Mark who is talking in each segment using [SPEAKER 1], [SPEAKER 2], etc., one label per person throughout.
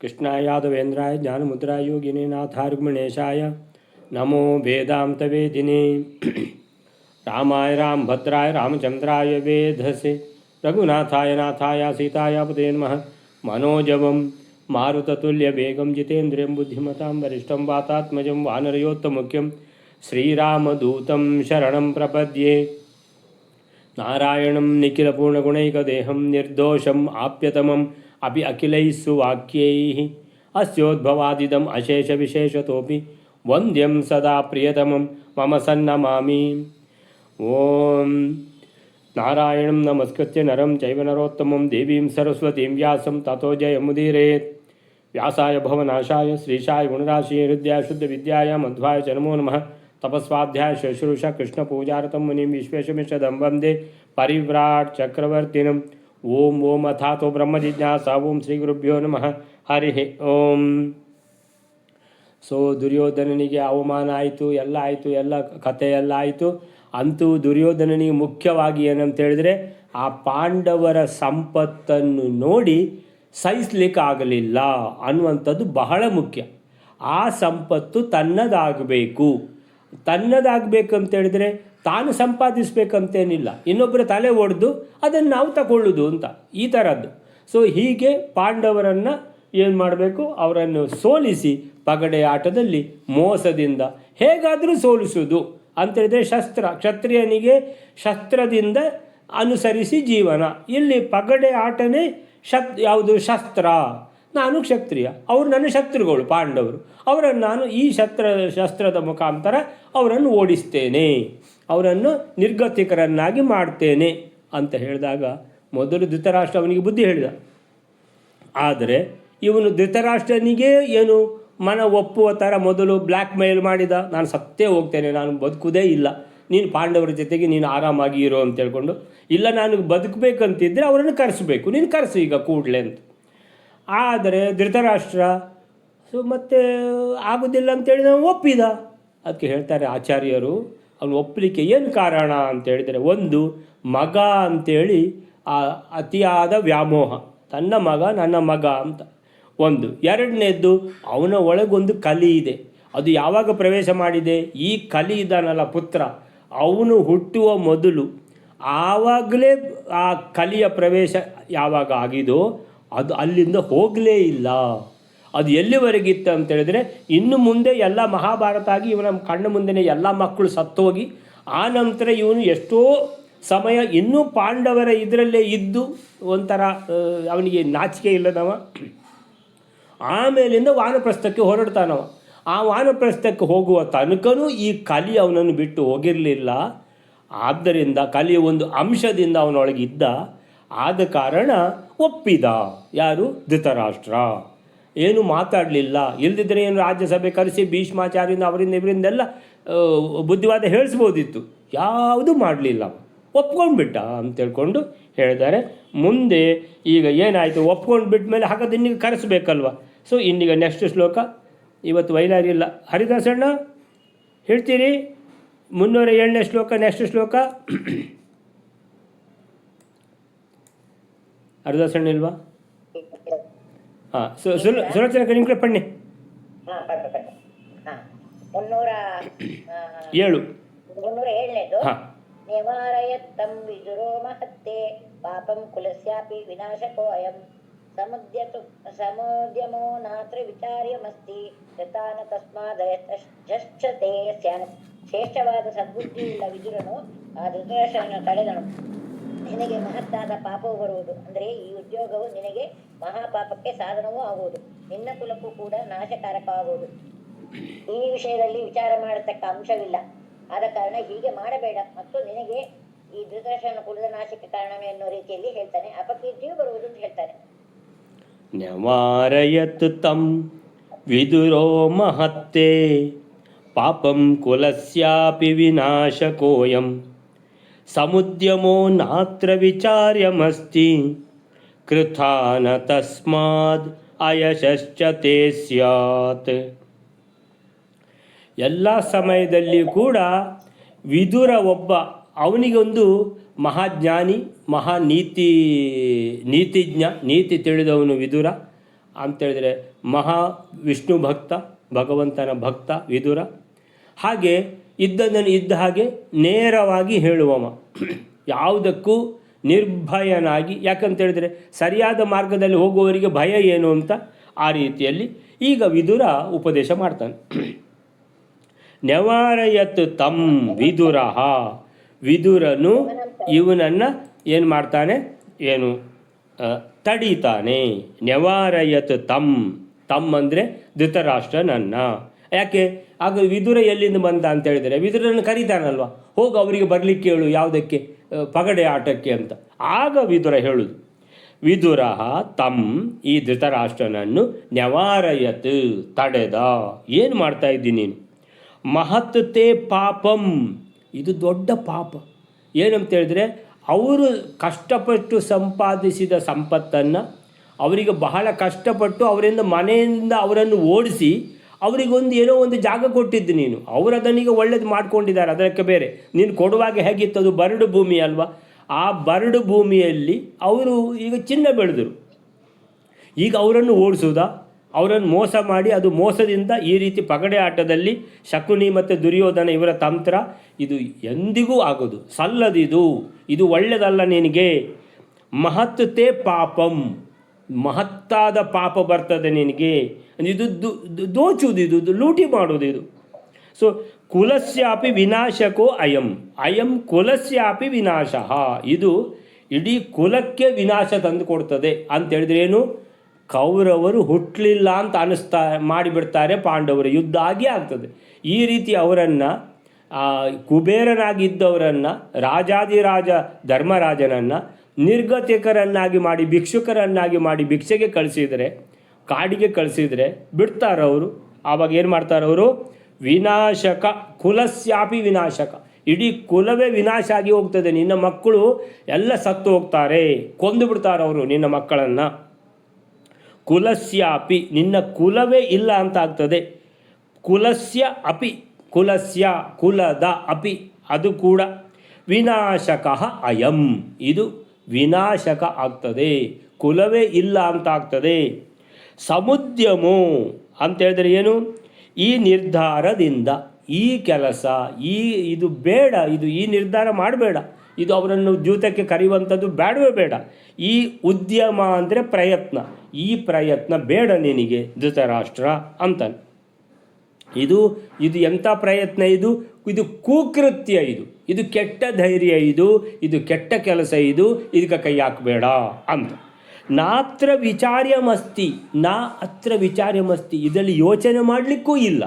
[SPEAKER 1] कृष्णायादवेन्द्राय ज्ञानमुद्राय योगिने नाथार्गुणेशाय नमो वेदांतवेदिने रामाय रामभद्राय रामचंद्राय वेधसे रघुनाथाय नाथाय सीताय पते नमः मनोजवं मारुततुल्यवेगं जितेन्द्रियं बुद्धिमतां वरिष्ठं वातात्मजं वानरयोत्तमुख्यं श्रीरामदूतं शरणं प्रपद्ये नारायणं निखिलपूर्णगुणैकदेहं निर्दोषम् आप्यतमम् अपि अखिलैः सुवाक्यैः अस्योद्भवादिदम् अशेषविशेषतोऽपि वन्द्यं सदा प्रियतमं मम सन्नमामि। ॐ नारायणं नमस्कृत्य नरं चैव नरोत्तमं देवीं सरस्वतीं व्यासं ततो जयमुदीरयेत्। व्यासाय भवनाशाय श्रीशाय गुणराशिये हृदयाय शुद्धविद्याय मध्वाय च नमो नमः। तपस्वाध्याय शुश्रूषा कृष्णपूजारतं मुनिं विश्वेशमिषदं वन्दे परिव्राट् चक्रवर्तिनम्। ಓಂ ಓಂ ಅಥಾತೋ ಬ್ರಹ್ಮಜಿಜ್ಞಾಸ ಓಂ ಶ್ರೀ ಗುರುಭ್ಯೋ ನಮಃ ಹರಿ ಓಂ. ಸೊ ದುರ್ಯೋಧನನಿಗೆ ಅವಮಾನ ಆಯಿತು, ಎಲ್ಲ ಆಯಿತು, ಎಲ್ಲ ಕಥೆ ಎಲ್ಲ ಆಯಿತು. ಅಂತೂ ದುರ್ಯೋಧನನಿಗೆ ಮುಖ್ಯವಾಗಿ ಏನಂತ ಹೇಳಿದ್ರೆ ಆ ಪಾಂಡವರ ಸಂಪತ್ತನ್ನು ನೋಡಿ ಸಹಿಸ್ಲಿಕ್ಕಾಗಲಿಲ್ಲ ಅನ್ನುವಂಥದ್ದು ಬಹಳ ಮುಖ್ಯ. ಆ ಸಂಪತ್ತು ತನ್ನದಾಗಬೇಕಂತೇಳಿದರೆ ತಾನು ಸಂಪಾದಿಸಬೇಕಂತೇನಿಲ್ಲ, ಇನ್ನೊಬ್ಬರ ತಲೆ ಒಡೆದು ಅದನ್ನು ನಾವು ತಗೊಳ್ಳೋದು ಅಂತ, ಈ ಥರದ್ದು. ಸೊ ಹೀಗೆ ಪಾಂಡವರನ್ನು ಏನು ಮಾಡಬೇಕು, ಅವರನ್ನು ಸೋಲಿಸಿ ಪಗಡೆ ಆಟದಲ್ಲಿ ಮೋಸದಿಂದ ಹೇಗಾದರೂ ಸೋಲಿಸೋದು ಅಂತೇಳಿದರೆ ಕ್ಷತ್ರಿಯನಿಗೆ ಶಸ್ತ್ರದಿಂದ ಅನುಸರಿಸಿ ಜೀವನ. ಇಲ್ಲಿ ಪಗಡೆ ಆಟನೇ ಯಾವುದು ಶಸ್ತ್ರ. ನಾನು ಕ್ಷತ್ರಿಯ, ಅವರು ನನ್ನ ಶತ್ರುಗಳು ಪಾಂಡವರು, ಅವರನ್ನು ನಾನು ಈ ಶಸ್ತ್ರದ ಮುಖಾಂತರ ಅವರನ್ನು ಓಡಿಸ್ತೇನೆ, ಅವರನ್ನು ನಿರ್ಗತಿಕರನ್ನಾಗಿ ಮಾಡ್ತೇನೆ ಅಂತ ಹೇಳಿದಾಗ ಮೊದಲು ಧೃತರಾಷ್ಟ್ರ ಅವನಿಗೆ ಬುದ್ಧಿ ಹೇಳಿದ. ಆದರೆ ಇವನು ಧೃತರಾಷ್ಟ್ರನಿಗೆ ಏನು ಮನ ಒಪ್ಪುವ ಥರ ಮೊದಲು ಬ್ಲ್ಯಾಕ್ ಮೇಲ್ ಮಾಡಿದ. ನಾನು ಸತ್ತೇ ಹೋಗ್ತೇನೆ, ನಾನು ಬದುಕುವುದೇ ಇಲ್ಲ, ನೀನು ಪಾಂಡವರ ಜೊತೆಗೆ ನೀನು ಆರಾಮಾಗಿ ಇರೋ ಅಂತ ಹೇಳ್ಕೊಂಡು. ಇಲ್ಲ, ನಾನು ಬದುಕಬೇಕಂತಿದ್ದರೆ ಅವರನ್ನು ಕರೆಸಬೇಕು, ನೀನು ಕರೆಸು ಈಗ ಕೂಡಲೇ ಅಂತ. ಆದರೆ ಧೃತರಾಷ್ಟ್ರ ಮತ್ತೆ ಆಗೋದಿಲ್ಲ ಅಂತೇಳಿ ನಾವು ಒಪ್ಪಿದ. ಅದಕ್ಕೆ ಹೇಳ್ತಾರೆ ಆಚಾರ್ಯರು, ಅವನು ಒಪ್ಪಲಿಕ್ಕೆ ಏನು ಕಾರಣ ಅಂತೇಳಿದರೆ, ಒಂದು ಮಗ ಅಂತೇಳಿ ಆ ಅತಿಯಾದ ವ್ಯಾಮೋಹ, ತನ್ನ ಮಗ ನನ್ನ ಮಗ ಅಂತ ಒಂದು. ಎರಡನೇದ್ದು, ಅವನ ಒಳಗೊಂದು ಕಲಿ ಇದೆ. ಅದು ಯಾವಾಗ ಪ್ರವೇಶ ಮಾಡಿದೆ, ಈ ಕಲಿ ಇದ್ದಾನಲ್ಲ ಪುತ್ರ, ಅವನು ಹುಟ್ಟುವ ಮೊದಲು ಆವಾಗಲೇ ಆ ಕಲಿಯ ಪ್ರವೇಶ ಯಾವಾಗ ಆಗಿದೋ ಅದು ಅಲ್ಲಿಂದ ಹೋಗಲೇ ಇಲ್ಲ. ಅದು ಎಲ್ಲಿವರೆಗಿತ್ತು ಅಂತೇಳಿದರೆ, ಇನ್ನು ಮುಂದೆ ಎಲ್ಲ ಮಹಾಭಾರತ ಆಗಿ ಇವನ ಕಣ್ಣ ಮುಂದೆನೇ ಎಲ್ಲ ಮಕ್ಕಳು ಸತ್ತೋಗಿ, ಆ ನಂತರ ಇವನು ಎಷ್ಟೋ ಸಮಯ ಇನ್ನೂ ಪಾಂಡವರ ಇದರಲ್ಲೇ ಇದ್ದು ಒಂಥರ ಅವನಿಗೆ ನಾಚಿಕೆ ಇಲ್ಲದವ. ಆಮೇಲಿಂದ ವಾನಪ್ರಸ್ಥಕ್ಕೆ ಹೊರಡ್ತಾನವ. ಆ ವಾನಪ್ರಸ್ಥಕ್ಕೆ ಹೋಗುವ ತನಕನೂ ಈ ಕಲಿ ಅವನನ್ನು ಬಿಟ್ಟು ಹೋಗಿರಲಿಲ್ಲ. ಆದ್ದರಿಂದ ಕಲಿಯ ಒಂದು ಅಂಶದಿಂದ ಅವನೊಳಗಿದ್ದ. ಆದ ಕಾರಣ ಒಪ್ಪಿದ. ಯಾರು? ಧೃತರಾಷ್ಟ್ರ. ಏನು ಮಾತಾಡಲಿಲ್ಲ. ಇಲ್ದಿದ್ದರೆ ಏನು ರಾಜ್ಯಸಭೆ ಕರೆಸಿ ಭೀಷ್ಮಾಚಾರ್ಯರಿಂದ ಅವರಿಂದ ಇವರಿಂದೆಲ್ಲ ಬುದ್ಧಿವಾದ ಹೇಳಿಸ್ಬೋದಿತ್ತು. ಯಾವುದೂ ಮಾಡಲಿಲ್ಲ, ಒಪ್ಕೊಂಡ್ಬಿಟ್ಟ ಅಂತ ಹೇಳ್ಕೊಂಡು ಹೇಳ್ತಾರೆ. ಮುಂದೆ ಈಗ ಏನಾಯಿತು, ಒಪ್ಕೊಂಡು ಬಿಟ್ಟ ಮೇಲೆ ಹಾಗಾದ್ರೆ ಇನ್ನೀಗ ಕರೆಸಬೇಕಲ್ವ. ಸೊ ಇನ್ನೀಗ ನೆಕ್ಸ್ಟ್ ಶ್ಲೋಕ. ಇವತ್ತು ವೈಲಾರಿ ಇಲ್ಲ. ಹರಿದಾಸಣ್ಣ ಹೇಳ್ತೀರಿ 307ನೇ ಶ್ಲೋಕ, ನೆಕ್ಸ್ಟ್ ಶ್ಲೋಕ. ಹರಿದಾಸಣ್ಣ ಇಲ್ವಾ? ಹಾಂ, ಸುಲೋಚನ ನಿಮ್ಮ ಕಡೆ ಪಣ್ಣೆ
[SPEAKER 2] 307ನೇದು. ನಿವಾರಯತ್ತಂ ವಿದುರೋ ಮಹತ್ತೇ ಪಾಪಂ ಕುಲಸ್ಯಾಪಿ ವಿನಾಶಕೋ ಅಯಂ ಸಮುದ್ಯಮೋ ನಾತ್ರ ವಿಚಾರ್ಯಮಸ್ತಿ ಯತಾನ ತಸ್ಮಾದಯಶ್ಚತೆ ಸ್ಯಾನ್. ಶ್ರೇಷ್ಠವಾದ ಸದ್ಬುದ್ಧಿಯುಳ್ಳ ವಿದುರನು ಆ ಧೃತರಾಷ್ಟ್ರನನ್ನು ತಡೆದನು. ನಿನಗೆ ಮಹತ್ತಾದ ಪಾಪವು ಬರುವುದು, ಅಂದರೆ ಈ ಉದ್ಯೋಗವು ನಿನಗೆ ಮಹಾಪಾಪಕ್ಕೆ ಸಾಧನವೂ ಆಗುವುದು, ನಿನ್ನ ಕುಲಕ್ಕೂ ಕೂಡ ನಾಶಕಾರಕವಾಗುವುದು. ಈ ವಿಷಯದಲ್ಲಿ ವಿಚಾರ ಮಾಡತಕ್ಕ ಅಂಶವಿಲ್ಲ. ಆದ ಕಾರಣ ಹೀಗೆ ಮಾಡಬೇಡ, ಮತ್ತು ನಿನಗೆ ಈ ಧೃತರಾಷ್ಟ್ರನ ಕುಲದ ನಾಶಕ್ಕೆ ಕಾರಣವೇ ಅನ್ನೋ ರೀತಿಯಲ್ಲಿ ಹೇಳ್ತಾನೆ. ಅಪಕೀರ್ತಿಯೂ ಬರುವುದು ಅಂತ ಹೇಳ್ತಾನೆ.
[SPEAKER 1] ನ್ಯವಾರಯತ್ ತಂ ವಿದುರೋ ಮಹತ್ತೇ ಪಾಪಂ ಕುಲಸ್ಯಾಪಿ ವಿನಾಶಕೋಯಂ ಸಮುದ್ಯಮೋ ನಾತ್ರ ವಿಚಾರ್ಯಮಸ್ತಿ ಕೃತಾನ ತಸ್ಮಾದ್ ಅಯಶಶ್ಚತೆ ಸ್ಯಾತ್. ಎಲ್ಲ ಸಮಯದಲ್ಲಿಯೂ ಕೂಡ ವಿದುರ ಒಬ್ಬ, ಅವನಿಗೊಂದು ಮಹಾಜ್ಞಾನಿ, ನೀತಿ ತಿಳಿದವನು ವಿದುರ. ಅಂತೇಳಿದರೆ ಮಹಾ ವಿಷ್ಣು ಭಕ್ತ, ಭಗವಂತನ ಭಕ್ತ ವಿದುರ. ಹಾಗೆ ಇದ್ದದನ್ನು ಇದ್ದ ಹಾಗೆ ನೇರವಾಗಿ ಹೇಳುವವ, ಯಾವುದಕ್ಕೂ ನಿರ್ಭಯನಾಗಿ. ಯಾಕಂತೇಳಿದರೆ ಸರಿಯಾದ ಮಾರ್ಗದಲ್ಲಿ ಹೋಗುವವರಿಗೆ ಭಯ ಏನು ಅಂತ ಆ ರೀತಿಯಲ್ಲಿ ಈಗ ವಿದುರ ಉಪದೇಶ ಮಾಡ್ತಾನೆ. ನ್ಯವಾರಯತ್ ತಂ ವಿದುರ, ವಿದುರನು ಇವನನ್ನು ಏನು ಮಾಡ್ತಾನೆ, ಏನು ತಡೀತಾನೆ. ನ್ಯವಾರಯತ್ ತಂ, ತಮ್ ಅಂದರೆ ಧೃತರಾಷ್ಟ್ರನನ್ನ. ಯಾಕೆ ಆಗ ವಿದುರ ಎಲ್ಲಿಂದ ಬಂದ ಅಂತ ಹೇಳಿದರೆ ವಿದುರನ್ನು ಕರೀತಾನಲ್ವ, ಹೋಗಿ ಅವರಿಗೆ ಬರಲಿಕ್ಕೆ ಹೇಳು, ಯಾವುದಕ್ಕೆ, ಪಗಡೆ ಆಟಕ್ಕೆ ಅಂತ. ಆಗ ವಿದುರ ಹೇಳುದು, ವಿದುರ ತಂ, ಈ ಧೃತರಾಷ್ಟ್ರನನ್ನು ನ್ಯವಾರಯತ್ ತಡೆದ. ಏನು ಮಾಡ್ತಾ ಇದ್ದೀನಿ ನೀನು, ಮಹತ್ ತೇ ಪಾಪಂ, ಇದು ದೊಡ್ಡ ಪಾಪ. ಏನಂತ ಹೇಳಿದ್ರೆ ಅವರು ಕಷ್ಟಪಟ್ಟು ಸಂಪಾದಿಸಿದ ಸಂಪತ್ತನ್ನು ಅವರಿಗೆ ಬಹಳ ಕಷ್ಟಪಟ್ಟು ಅವರಿಂದ ಮನೆಯಿಂದ ಅವರನ್ನು ಓಡಿಸಿ ಅವರಿಗೊಂದು ಏನೋ ಒಂದು ಜಾಗ ಕೊಟ್ಟಿದ್ದು ನೀನು, ಅವರು ಅದನ್ನೀಗ ಒಳ್ಳೇದು ಮಾಡ್ಕೊಂಡಿದ್ದಾರೆ. ಅದಕ್ಕೆ ಬೇರೆ ನೀನು ಕೊಡುವಾಗ ಹೇಗಿತ್ತು, ಅದು ಬರಡು ಭೂಮಿ ಅಲ್ವಾ, ಆ ಬರಡು ಭೂಮಿಯಲ್ಲಿ ಅವರು ಈಗ ಚಿನ್ನ ಬೆಳೆದರು. ಈಗ ಅವರನ್ನು ಓಡಿಸುವುದಾ, ಅವರನ್ನು ಮೋಸ ಮಾಡಿ, ಅದು ಮೋಸದಿಂದ ಈ ರೀತಿ ಪಗಡೆ ಆಟದಲ್ಲಿ ಶಕುನಿ ಮತ್ತು ದುರ್ಯೋಧನ ಇವರ ತಂತ್ರ, ಇದು ಎಂದಿಗೂ ಆಗೋದು ಸಲ್ಲದಿದು, ಇದು ಒಳ್ಳೆಯದಲ್ಲ ನಿನಗೆ. ಮಹತ್ತೇ ಪಾಪಂ, ಮಹತ್ತಾದ ಪಾಪ ಬರ್ತದೆ ನಿನಗೆ. ಇದು ದೋಚುವುದು, ಇದು ಲೂಟಿ ಮಾಡುವುದು ಇದು. ಸೊ ಕುಲಸ್ಯಾಪಿ ವಿನಾಶಕೋ ಅಯಂ, ಅಯಂ ಕುಲಸ್ಯಾಪಿ ವಿನಾಶಃ, ಇದು ಇಡೀ ಕುಲಕ್ಕೆ ವಿನಾಶ ತಂದು ಕೊಡ್ತದೆ ಅಂತೇಳಿದ್ರೆ ಏನು, ಕೌರವರು ಹುಟ್ಟಲಿಲ್ಲ ಅಂತ ಅನಿಸ್ತಾ ಮಾಡಿಬಿಡ್ತಾರೆ ಪಾಂಡವರು, ಯುದ್ಧ ಆಗಿ ಆಗ್ತದೆ. ಈ ರೀತಿ ಅವರನ್ನು ಕುಬೇರನಾಗಿದ್ದವರನ್ನು, ರಾಜಾದಿರಾಜ ಧರ್ಮರಾಜನನ್ನು ನಿರ್ಗತಿಕರನ್ನಾಗಿ ಮಾಡಿ, ಭಿಕ್ಷುಕರನ್ನಾಗಿ ಮಾಡಿ ಭಿಕ್ಷೆಗೆ ಕಳಿಸಿದರೆ, ಕಾಡಿಗೆ ಕಳಿಸಿದರೆ ಬಿಡ್ತಾರವರು. ಆವಾಗ ಏನು ಮಾಡ್ತಾರವರು, ವಿನಾಶಕ ಕುಲಸ್ಯಾಪಿ ವಿನಾಶಕ, ಇಡೀ ಕುಲವೇ ವಿನಾಶ ಆಗಿ ಹೋಗ್ತದೆ. ನಿನ್ನ ಮಕ್ಕಳು ಎಲ್ಲ ಸತ್ತು ಹೋಗ್ತಾರೆ, ಕೊಂದು ಬಿಡ್ತಾರವರು ನಿನ್ನ ಮಕ್ಕಳನ್ನು. ಕುಲಸ್ಯಾಪಿ, ನಿನ್ನ ಕುಲವೇ ಇಲ್ಲ ಅಂತ ಆಗ್ತದೆ. ಕುಲಸ್ಯ ಅಪಿ, ಕುಲಸ್ಯ ಕುಲದ ಅಪಿ, ಅದು ಕೂಡ ವಿನಾಶಕ ಅಯಂ, ಇದು ವಿನಾಶಕ ಆಗ್ತದೆ, ಕುಲವೇ ಇಲ್ಲ ಅಂತ ಆಗ್ತದೆ. ಸಮುದ್ಯಮೋ ಅಂತೇಳಿದ್ರೆ ಏನು, ಈ ನಿರ್ಧಾರದಿಂದ, ಈ ಕೆಲಸ, ಇದು ಬೇಡ, ಇದು ಈ ನಿರ್ಧಾರ ಮಾಡಬೇಡ, ಇದು ಅವರನ್ನು ದ್ಯೂತಕ್ಕೆ ಕರೆಯುವಂಥದ್ದು ಬೇಡವೇ ಬೇಡ. ಈ ಉದ್ಯಮ ಅಂದರೆ ಪ್ರಯತ್ನ, ಈ ಪ್ರಯತ್ನ ಬೇಡ ನಿನಗೆ ಧೃತರಾಷ್ಟ್ರ ಅಂತಾನೆ. ಇದು ಎಂಥ ಪ್ರಯತ್ನ, ಇದು ಕುಕೃತ್ಯ, ಇದು ಕೆಟ್ಟ ಧೈರ್ಯ, ಇದು ಕೆಟ್ಟ ಕೆಲಸ, ಇದಕ್ಕೆ ಕೈ ಹಾಕಬೇಡ ಅಂತ. ನಾತ್ರ ವಿಚಾರ್ಯಮಸ್ತಿ, ನಾ ಅತ್ರ ವಿಚಾರ್ಯಮಸ್ತಿ, ಇದರಲ್ಲಿ ಯೋಚನೆ ಮಾಡಲಿಕ್ಕೂ ಇಲ್ಲ.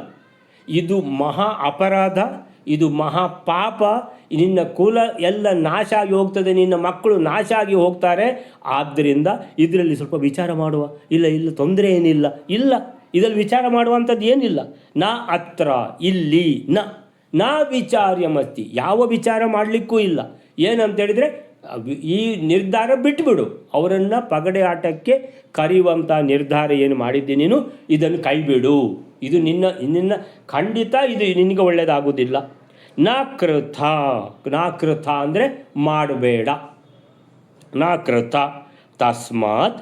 [SPEAKER 1] ಇದು ಮಹಾ ಅಪರಾಧ, ಇದು ಮಹಾ ಪಾಪ, ನಿನ್ನ ಕುಲ ಎಲ್ಲ ನಾಶ ಆಗಿ ಹೋಗ್ತದೆ, ನಿನ್ನ ಮಕ್ಕಳು ನಾಶ ಆಗಿ ಹೋಗ್ತಾರೆ. ಆದ್ದರಿಂದ ಇದರಲ್ಲಿ ಸ್ವಲ್ಪ ವಿಚಾರ ಮಾಡುವ, ಇಲ್ಲ ತೊಂದರೆ ಏನಿಲ್ಲ, ಇಲ್ಲ ಇದರಲ್ಲಿ ವಿಚಾರ ಮಾಡುವಂಥದ್ದು ಏನಿಲ್ಲ. ನಾ ಅತ್ರ, ಇಲ್ಲಿ, ನಾ ವಿಚಾರ್ಯಮಸ್ತಿ, ಯಾವ ವಿಚಾರ ಮಾಡಲಿಕ್ಕೂ ಇಲ್ಲ. ಏನಂತೇಳಿದರೆ ಈ ನಿರ್ಧಾರ ಬಿಟ್ಟುಬಿಡು, ಅವರನ್ನು ಪಗಡೆ ಆಟಕ್ಕೆ ಕರೆಯುವಂಥ ನಿರ್ಧಾರ ಏನು ಮಾಡಿದ್ದೀನಿ ನೀನು, ಇದನ್ನು ಕೈಬಿಡು, ಇದು ನಿನ್ನ ಖಂಡಿತ ಇದು ನಿನಗೆ ಒಳ್ಳೆಯದಾಗೋದಿಲ್ಲ. ನಾಕೃತ ಅಂದರೆ ಮಾಡಬೇಡ, ನಾಕೃತ ತಸ್ಮಾತ್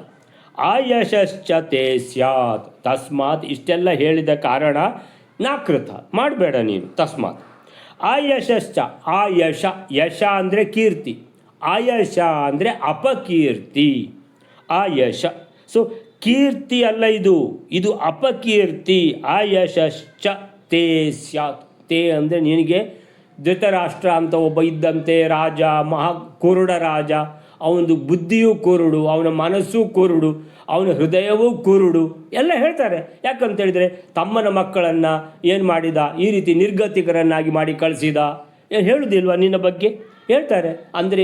[SPEAKER 1] ಆಯಶಶ್ಚ ತೇ ಸ್ಯಾತ್, ತಸ್ಮಾತ್ ಇಷ್ಟೆಲ್ಲ ಹೇಳಿದ ಕಾರಣ ನಾಕೃತ ಮಾಡಬೇಡ ನೀನು. ತಸ್ಮಾತ್ ಆಯಶಶ್ಚ, ಆಯಶ, ಯಶ ಅಂದರೆ ಕೀರ್ತಿ, ಆಯಶ ಅಂದರೆ ಅಪಕೀರ್ತಿ, ಆಯಶ. ಸೊ ಕೀರ್ತಿ ಅಲ್ಲ ಇದು ಅಪಕೀರ್ತಿ. ಆಯಶಶ್ಚ ತೇ ಸ್ಯಾತ್, ತೇ ಅಂದರೆ ನಿನಗೆ ಧೃತರಾಷ್ಟ್ರ ಅಂತ ಒಬ್ಬ ಇದ್ದಂತೆ ರಾಜ, ಕುರುಡ ರಾಜ, ಅವನದು ಬುದ್ಧಿಯೂ ಕುರುಡು, ಅವನ ಮನಸ್ಸು ಕುರುಡು, ಅವನ ಹೃದಯವೂ ಕುರುಡು ಎಲ್ಲ ಹೇಳ್ತಾರೆ. ಯಾಕಂತೇಳಿದರೆ ತಮ್ಮನ ಮಕ್ಕಳನ್ನು ಏನು ಮಾಡಿದ, ಈ ರೀತಿ ನಿರ್ಗತಿಕರನ್ನಾಗಿ ಮಾಡಿ ಕಳಿಸಿದ, ಏನು ಹೇಳುವುದಿಲ್ವ ನಿನ್ನ ಬಗ್ಗೆ, ಹೇಳ್ತಾರೆ. ಅಂದರೆ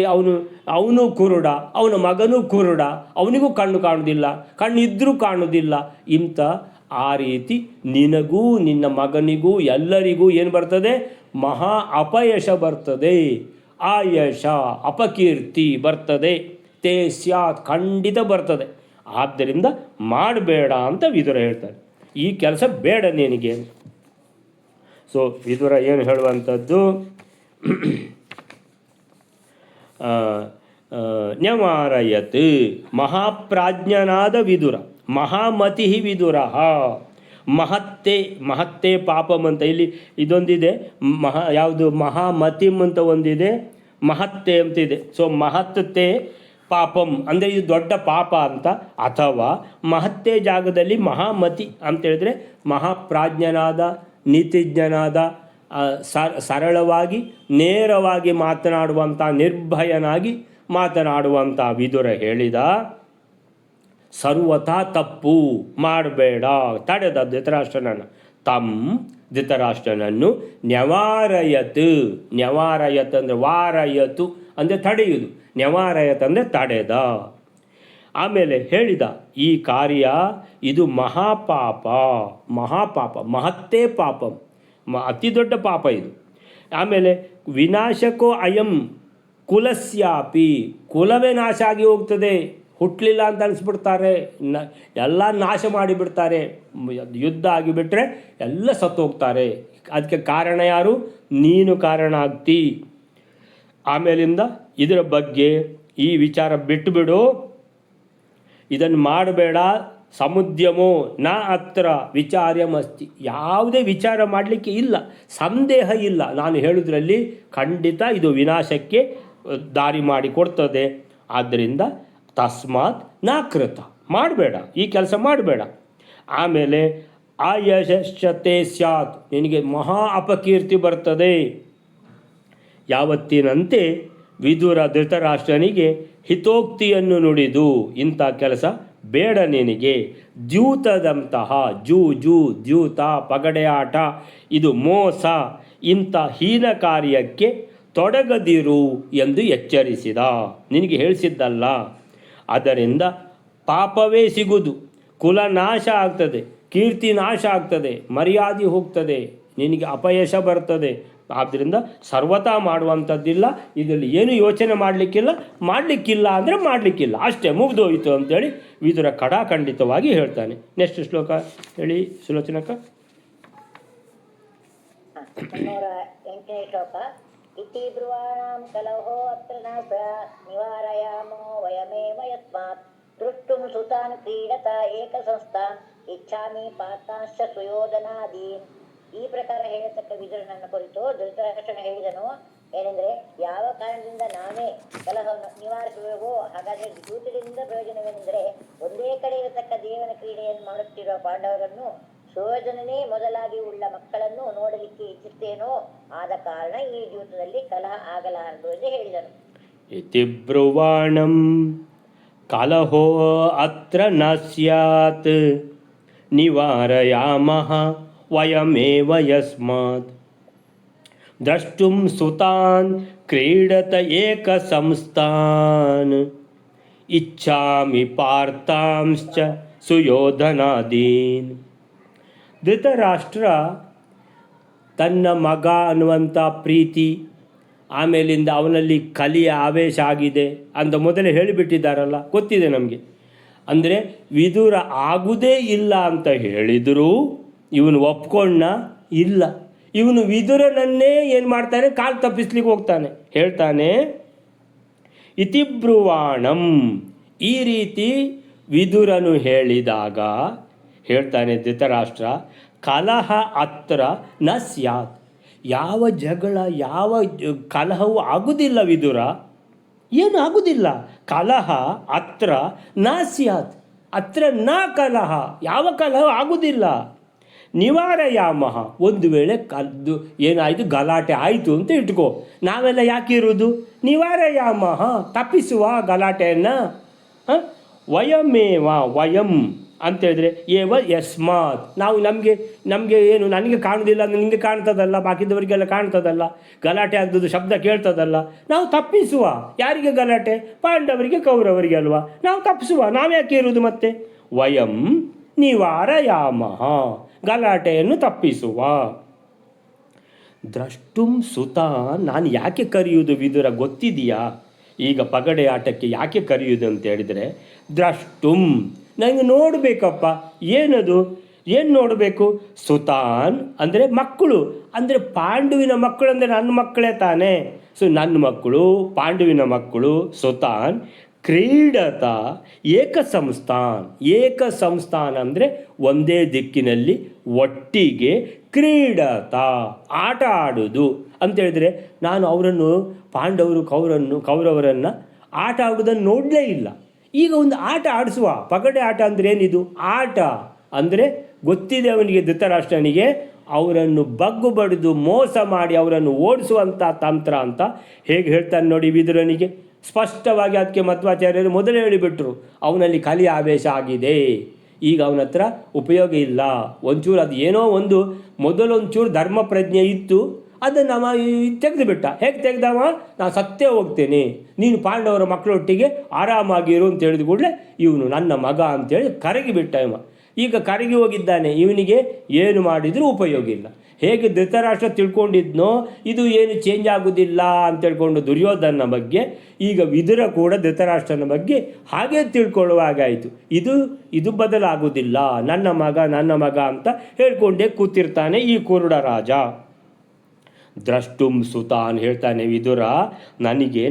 [SPEAKER 1] ಅವನು ಕುರುಡ, ಅವನ ಮಗನೂ ಕುರುಡ, ಅವನಿಗೂ ಕಣ್ಣು ಕಾಣುವುದಿಲ್ಲ, ಕಣ್ಣಿದ್ರೂ ಕಾಣುವುದಿಲ್ಲ. ಇಂಥ ಆ ರೀತಿ ನಿನಗೂ ನಿನ್ನ ಮಗನಿಗೂ ಎಲ್ಲರಿಗೂ ಏನು ಬರ್ತದೆ, ಮಹಾ ಅಪಯಶ ಬರ್ತದೆ, ಆಯಶ ಅಪಕೀರ್ತಿ ಬರ್ತದೆ. ತೇ ಸ್ಯಾತ್ ಖಂಡಿತ ಬರ್ತದೆ. ಆದ್ದರಿಂದ ಮಾಡಬೇಡ ಅಂತ ವಿದುರ ಹೇಳ್ತಾರೆ, ಈ ಕೆಲಸ ಬೇಡ ನಿನಗೆ. ಸೊ ವಿದುರ ಏನು ಹೇಳುವಂಥದ್ದು, ನ್ಯವಾರಯತ್, ಮಹಾಪ್ರಾಜ್ಞನಾದ ವಿದುರ, ಮಹಾಮತಿ ವಿದುರ. ಮಹತ್ತೇ ಪಾಪಂ ಅಂತ ಇಲ್ಲಿ ಇದೊಂದಿದೆ, ಯಾವುದು ಮಹಾಮತಿಂ ಅಂತ ಒಂದಿದೆ, ಮಹತ್ತೇ ಅಂತಿದೆ. ಸೊ ಮಹತ್ತೇ ಪಾಪಂ ಅಂದರೆ ಇದು ದೊಡ್ಡ ಪಾಪ ಅಂತ, ಅಥವಾ ಮಹತ್ತೇ ಜಾಗದಲ್ಲಿ ಮಹಾಮತಿ ಅಂತೇಳಿದ್ರೆ ಮಹಾಪ್ರಾಜ್ಞನಾದ, ನೀತಿಜ್ಞನಾದ, ಸರಳವಾಗಿ ನೇರವಾಗಿ ಮಾತನಾಡುವಂಥ, ನಿರ್ಭಯನಾಗಿ ಮಾತನಾಡುವಂಥ ವಿದುರ ಹೇಳಿದ, ಸರ್ವಥಾ ತಪ್ಪು ಮಾಡಬೇಡ, ತಡೆದ ಧೃತರಾಷ್ಟ್ರನನ್ನು. ಧೃತರಾಷ್ಟ್ರನನ್ನು ನ್ಯವಾರಯತ್ ಅಂದರೆ ವಾರಯತು ಅಂದರೆ ತಡೆಯುವುದು, ನ್ಯವಾರಯತ್ ಅಂದರೆ ತಡೆದ. ಆಮೇಲೆ ಹೇಳಿದ, ಈ ಕಾರ್ಯ ಇದು ಮಹಾಪಾಪ, ಮಹತ್ತೇ ಪಾಪಂ, ಅತಿ ದೊಡ್ಡ ಪಾಪ ಇದು. ಆಮೇಲೆ ವಿನಾಶಕೋ ಅಯಂ ಕುಲಸ್ಯಾಪಿ, ಕುಲವೇ ನಾಶ ಆಗಿ ಹೋಗ್ತದೆ, ಹುಟ್ಟಲಿಲ್ಲ ಅಂತ ಅನಿಸ್ಬಿಡ್ತಾರೆ, ಎಲ್ಲ ನಾಶ ಮಾಡಿಬಿಡ್ತಾರೆ, ಯುದ್ಧ ಆಗಿಬಿಟ್ರೆ ಎಲ್ಲ ಸತ್ತು ಹೋಗ್ತಾರೆ. ಅದಕ್ಕೆ ಕಾರಣ ಯಾರು? ನೀನು ಕಾರಣ ಆಗ್ತಿ. ಆಮೇಲಿಂದ ಇದರ ಬಗ್ಗೆ ಈ ವಿಚಾರ ಬಿಟ್ಟುಬಿಡು, ಇದನ್ನು ಮಾಡಬೇಡ. ಸಮುದ್ಯಮೋ ನ ಅತ್ರ ವಿಚಾರ್ಯಮಸ್ತಿ, ಯಾವುದೇ ವಿಚಾರ ಮಾಡಲಿಕ್ಕೆ ಇಲ್ಲ, ಸಂದೇಹ ಇಲ್ಲ. ನಾನು ಹೇಳೋದ್ರಲ್ಲಿ ಖಂಡಿತ ಇದು ವಿನಾಶಕ್ಕೆ ದಾರಿ ಮಾಡಿಕೊಡ್ತದೆ. ಆದ್ದರಿಂದ ತಸ್ಮಾತ್ ನಾಕೃತ, ಮಾಡಬೇಡ, ಈ ಕೆಲಸ ಮಾಡಬೇಡ. ಆಮೇಲೆ ಆಯಶತೆ ಸ್ಯಾತ್, ನಿನಗೆ ಮಹಾ ಅಪಕೀರ್ತಿ ಬರ್ತದೆ. ಯಾವತ್ತಿನಂತೆ ವಿದುರ ಧೃತರಾಷ್ಟ್ರನಿಗೆ ಹಿತೋಕ್ತಿಯನ್ನು ನುಡಿದು, ಇಂಥ ಕೆಲಸ ಬೇಡ ನಿನಗೆ, ದ್ಯೂತದಂತಹ ದ್ಯೂತ ಪಗಡೆ ಆಟ, ಇದು ಮೋಸ, ಇಂಥ ಹೀನ ಕಾರ್ಯಕ್ಕೆ ತೊಡಗದಿರು ಎಂದು ಎಚ್ಚರಿಸಿದ. ನಿನಗೆ ಹೇಳಿಸಿದ್ದಲ್ಲ, ಅದರಿಂದ ಪಾಪವೇ ಸಿಗುವುದು, ಕುಲ ನಾಶ ಆಗ್ತದೆ, ಕೀರ್ತಿ ನಾಶ ಆಗ್ತದೆ, ಮರ್ಯಾದೆ ಹೋಗ್ತದೆ, ನಿನಗೆ ಅಪಯಶ ಬರ್ತದೆ. ಆದ್ದರಿಂದ ಸರ್ವತಾ ಮಾಡುವಂಥದ್ದಿಲ್ಲ, ಇದರಲ್ಲಿ ಏನು ಯೋಚನೆ ಮಾಡಲಿಕ್ಕಿಲ್ಲ ಅಂದರೆ ಮಾಡಲಿಕ್ಕಿಲ್ಲ, ಅಷ್ಟೇ, ಮುಗಿದೋಯಿತು ಅಂತೇಳಿ ವಿದುರ ಖಡಾಖಂಡಿತವಾಗಿ ಹೇಳ್ತಾನೆ. ನೆಕ್ಸ್ಟ್ ಶ್ಲೋಕ ಹೇಳಿ ಸುಲೋಚನಕ.
[SPEAKER 2] 8ನೇ ಶ್ಲೋಕ. ಇತಿ ಬ್ರುವಾಣಾಂ ಕಲಹೋ ಅತ್ರ ನಾಸ ನಿವಾರಯಾಮೋ ವಯಮೇವ ಯಸ್ಮಾತ್ ದೃಷ್ಟುಂ ಸುತಾನ್ ಕ್ರೀಡತ ಏಕಸಂಸ್ಥಾನ್ ಇಚ್ಛಾಮಿ ಪಾತಾಂಶ್ಚ ಸುಯೋಧನಾದೀನ್. ಈ ಪ್ರಕಾರ ಹೇಳತಕ್ಕ ವಿದುರನನ್ನು ಕುರಿತು ಧೃತರಾಷ್ಟ್ರನ ಹೇಳಿದನು ಏನೆಂದರೆ, ಯಾವ ಕಾರಣದಿಂದ ನಾನೇ ಕಲಹವನ್ನು ನಿವಾರಿಸುವೆವೋ, ಹಾಗಾದರೆ ದ್ಯೂತದಿಂದ ಪ್ರಯೋಜನವೇನೆಂದರೆ, ಒಂದೇ ಕಡೆ ಇರತಕ್ಕ ದೇವನ ಕ್ರೀಡೆಯನ್ನು ಮಾಡುತ್ತಿರುವ ಪಾಂಡವರನ್ನು ಸುಯೋಧನನೇ ಮೊದಲಾಗಿ ಉಳ್ಳ ಮಕ್ಕಳನ್ನು ನೋಡಲಿಕ್ಕೆ ಇಚ್ಛಿಸ್ತೇನೋ, ಆದ ಕಾರಣ ಈ ದ್ಯೂತದಲ್ಲಿ ಕಲಹ ಆಗಲಾರದು ಎಂದು ಹೇಳಿದನು.
[SPEAKER 1] ಇತಿ ಬ್ರುವಾಣಂ ಕಲಹೋ ಅತ್ರ ನ ಸ್ಯಾತ್ ನಿವಾರಯಾಮಃ ವಯಮೇವ ಯಸ್ಮಾತ್ ದ್ರಷ್ಟುಂ ಸುತಾನ್ ಕ್ರೀಡತ ಏಕಸಂಸ್ಥಾನ್ ಇಚ್ಛಾಮಿ ಪಾರ್ಥಾಂಶ್ಚ ಸುಯೋಧನಾದೀನ್. ಧೃತರಾಷ್ಟ್ರ ತನ್ನ ಮಗ ಅನ್ನುವಂಥ ಪ್ರೀತಿ, ಆಮೇಲಿಂದ ಅವನಲ್ಲಿ ಕಲಿಯ ಆವೇಶ ಆಗಿದೆ ಅಂತ ಮೊದಲೇ ಹೇಳಿಬಿಟ್ಟಿದ್ದಾರಲ್ಲ, ಗೊತ್ತಿದೆ ನಮಗೆ. ಅಂದರೆ ವಿದುರ ಆಗುವುದೇ ಇಲ್ಲ ಅಂತ ಹೇಳಿದರೂ ಇವನು ಒಪ್ಕೊಂಡ ಇಲ್ಲ. ಇವನು ವಿದುರನನ್ನೇ ಏನು ಮಾಡ್ತಾನೆ, ಕಾಲು ತಪ್ಪಿಸ್ಲಿಕ್ಕೆ ಹೋಗ್ತಾನೆ. ಹೇಳ್ತಾನೆ ಇತಿಬ್ರುವಾಣಂ, ಈ ರೀತಿ ವಿದುರನು ಹೇಳಿದಾಗ ಹೇಳ್ತಾನೆ ಧೃತರಾಷ್ಟ್ರ, ಕಲಹ ಅತ್ರ ನ ಸ್ಯಾತ್, ಯಾವ ಜಗಳ ಯಾವ ಕಲಹವು ಆಗುವುದಿಲ್ಲ ವಿದುರ, ಏನು ಆಗುವುದಿಲ್ಲ. ಕಲಹ ಅತ್ರ ನ ಸ್ಯಾತ್, ಅತ್ರ ನ ಕಲಹ, ಯಾವ ಕಲಹ ಆಗುವುದಿಲ್ಲ. ನಿವಾರಯಾಮಃ, ಒಂದು ವೇಳೆ ಏನಾಯಿತು ಗಲಾಟೆ ಆಯಿತು ಅಂತ ಇಟ್ಕೋ, ನಾವೆಲ್ಲ ಯಾಕೆ ಇರುವುದು, ನಿವಾರಯಾಮಃ, ತಪ್ಪಿಸುವ ಗಲಾಟೆಯನ್ನು. ವಯಮೇವ, ವಯಂ ಅಂತೇಳಿದ್ರೆ ಏವ ಯಸ್ಮಾತ್, ನಾವು ನಮಗೆ ಏನು, ನನಗೆ ಕಾಣುವುದಿಲ್ಲ ಅಂದರೆ ನಿಮಗೆ ಕಾಣ್ತದಲ್ಲ, ಬಾಕಿದವರಿಗೆಲ್ಲ ಕಾಣ್ತದಲ್ಲ, ಗಲಾಟೆ ಆಗ್ತದ್ದು ಶಬ್ದ ಕೇಳ್ತದಲ್ಲ, ನಾವು ತಪ್ಪಿಸುವ. ಯಾರಿಗೆ ಗಲಾಟೆ? ಪಾಂಡವರಿಗೆ ಕೌರವರಿಗೆ ಅಲ್ವಾ, ನಾವು ತಪ್ಪಿಸುವ, ನಾವ್ಯಾಕೆ ಇರುವುದು ಮತ್ತೆ. ವಯಂ ನಿವಾರಯಾಮಃ, ಗಲಾಟೆಯನ್ನು ತಪ್ಪಿಸುವ. ದ್ರಷ್ಟುಂ ಸುತ, ನಾನು ಯಾಕೆ ಕರೆಯುವುದು ವಿದುರ ಗೊತ್ತಿದೆಯಾ? ಈಗ ಪಗಡೆ ಆಟಕ್ಕೆ ಯಾಕೆ ಕರೆಯುವುದು ಅಂತ ಹೇಳಿದರೆ, ದ್ರಷ್ಟುಂ, ನನಗೆ ನೋಡಬೇಕಪ್ಪ. ಏನದು, ಏನು ನೋಡಬೇಕು? ಸುತಾನ್ ಅಂದರೆ ಮಕ್ಕಳು, ಅಂದರೆ ಪಾಂಡುವಿನ ಮಕ್ಕಳು ಅಂದರೆ ನನ್ನ ಮಕ್ಕಳೇ ತಾನೇ. ಸೊ ನನ್ನ ಮಕ್ಕಳು, ಪಾಂಡುವಿನ ಮಕ್ಕಳು, ಸುತಾನ್ ಕ್ರೀಡತ ಏಕಸಂಸ್ಥಾನ್. ಏಕಸಂಸ್ಥಾನ ಅಂದರೆ ಒಂದೇ ದಿಕ್ಕಿನಲ್ಲಿ ಒಟ್ಟಿಗೆ ಕ್ರೀಡತ ಆಟ ಆಡುವುದು ಅಂತೇಳಿದರೆ, ನಾನು ಅವರನ್ನು ಪಾಂಡವರು ಕೌರವರನ್ನು ಆಟ ಆಡುವುದನ್ನು ನೋಡಲೇ ಇಲ್ಲ. ಈಗ ಒಂದು ಆಟ ಆಡಿಸುವ. ಪಗಡೆ ಆಟ ಅಂದರೆ ಏನಿದು? ಆಟ ಅಂದರೆ ಗೊತ್ತಿದೆ ಅವನಿಗೆ, ಧೃತರಾಷ್ಟ್ರನಿಗೆ, ಅವರನ್ನು ಬಗ್ಗು ಬಡಿದು ಮೋಸ ಮಾಡಿ ಅವರನ್ನು ಓಡಿಸುವಂಥ ತಂತ್ರ ಅಂತ ಹೇಗೆ ಹೇಳ್ತಾನೆ ನೋಡಿ ವಿದುರನಿಗೆ. ಸ್ಪಷ್ಟವಾಗಿ ಅದಕ್ಕೆ ಮಧ್ವಾಚಾರ್ಯರು ಮೊದಲೇ ಹೇಳಿಬಿಟ್ರು, ಅವನಲ್ಲಿ ಕಲಿ ಆವೇಶ ಆಗಿದೆ, ಈಗ ಅವನ ಹತ್ರ ಉಪಯೋಗ ಇಲ್ಲ. ಒಂಚೂರು ಅದು ಏನೋ ಒಂದು ಮೊದಲೊಂಚೂರು ಧರ್ಮ ಪ್ರಜ್ಞೆ ಇತ್ತು, ಅದನ್ನು ಅವ ತೆಗೆದುಬಿಟ್ಟ. ಹೇಗೆ ತೆಗೆದವ? ನಾನು ಸತ್ತೇ ಹೋಗ್ತೇನೆ, ನೀನು ಪಾಂಡವರ ಮಕ್ಕಳೊಟ್ಟಿಗೆ ಆರಾಮಾಗಿರು ಅಂತ ಹೇಳಿದ ಕೂಡಲೇ ಇವನು ನನ್ನ ಮಗ ಅಂತೇಳಿ ಕರಗಿಬಿಟ್ಟ ಇವ. ಈಗ ಕರಗಿ ಹೋಗಿದ್ದಾನೆ, ಇವನಿಗೆ ಏನು ಮಾಡಿದರೂ ಉಪಯೋಗ ಇಲ್ಲ. ಹೇಗೆ ಧೃತರಾಷ್ಟ್ರ ತಿಳ್ಕೊಂಡಿದ್ನೋ ಇದು ಏನು ಚೇಂಜ್ ಆಗೋದಿಲ್ಲ ಅಂತ ಹೇಳ್ಕೊಂಡು ದುರ್ಯೋಧನ ಬಗ್ಗೆ, ಈಗ ವಿದುರ ಕೂಡ ಧೃತರಾಷ್ಟ್ರನ ಬಗ್ಗೆ ಹಾಗೆ ತಿಳ್ಕೊಳ್ಳುವಾಗಾಯಿತು. ಇದು ಬದಲಾಗುವುದಿಲ್ಲ, ನನ್ನ ಮಗ ಅಂತ ಹೇಳ್ಕೊಂಡೇ ಕೂತಿರ್ತಾನೆ ಈ ಕುರುಡ ರಾಜ. ದ್ರಷ್ಟುಂ ಸುತಾನ್ ಹೇಳ್ತಾನೆ ವಿದುರ, ನನಗೆ